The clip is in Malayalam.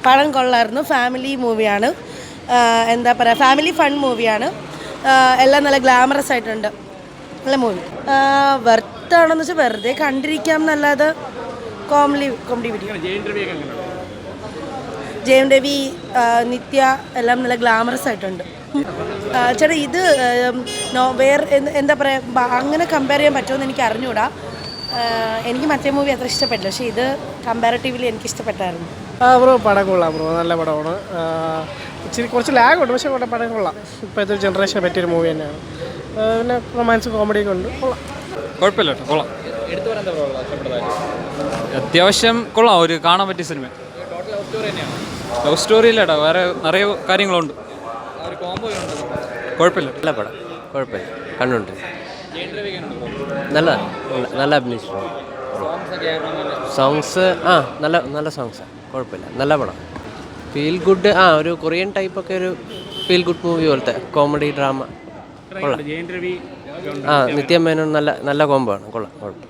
പടം കൊള്ളായിരുന്നു. ഫാമിലി മൂവിയാണ്. എന്താ പറയുക, ഫാമിലി ഫൺ മൂവിയാണ്. എല്ലാം നല്ല ഗ്ലാമറസ് ആയിട്ടുണ്ട്. നല്ല മൂവി. വെർത്താണെന്ന് വെച്ചാൽ വെറുതെ കണ്ടിരിക്കാം എന്നല്ലാതെ കോമഡി വീഡിയോ. ജയം രവി, നിത്യ എല്ലാം നല്ല ഗ്ലാമറസ് ആയിട്ടുണ്ട്. ചേട്ടാ ഇത് വേറെ എന്താ പറയുക, അങ്ങനെ കമ്പയർ ചെയ്യാൻ പറ്റുമെന്ന് എനിക്ക് അറിഞ്ഞൂടാ. എനിക്ക് മറ്റേ മൂവി അത്ര ഇഷ്ടപ്പെട്ടില്ല, പക്ഷേ ഇത് കമ്പാരിറ്റീവ്ലി എനിക്ക് ഇഷ്ടപ്പെട്ടായിരുന്നു. ബ്രോ പടം കൊള്ളാം ബ്രോ, നല്ല പടമാണ്. ഇച്ചിരി കുറച്ച് ലാഗുണ്ട്, പക്ഷേ പടം കൊള്ളാം. ഇപ്പോഴത്തെ ഒരു ജനറേഷന് പറ്റിയൊരു മൂവി തന്നെയാണ്. പിന്നെ റൊമാൻസ് കോമഡിയൊക്കെ ഉണ്ട്, കൊള്ളാം. കുഴപ്പമില്ല കേട്ടോ, കൊള്ളാം. അത്യാവശ്യം കൊള്ളാം, ഒരു കാണാൻ പറ്റിയ സിനിമ. ലവ് സ്റ്റോറി ഇല്ലടാ, വേറെ നിറയെ കാര്യങ്ങളുണ്ട്. കുഴപ്പമില്ല, നല്ല പടം, കുഴപ്പമില്ല, കണ്ടുണ്ട്. നല്ല നല്ല അഭിനയിച്ചിട്ടുണ്ട്. സോങ്സ് നല്ല നല്ല സോങ്സാണ്, കുഴപ്പമില്ല, നല്ല പടം. ഫീൽ ഗുഡ്, ഒരു കൊറിയൻ ടൈപ്പൊക്കെ ഒരു ഫീൽ ഗുഡ് മൂവി പോലത്തെ കോമഡി ഡ്രാമ. കൊള്ളാം. നിത്യ മേനോൻ നല്ല നല്ല കോംബോ ആണ്, കൊള്ളാം, കുഴപ്പം.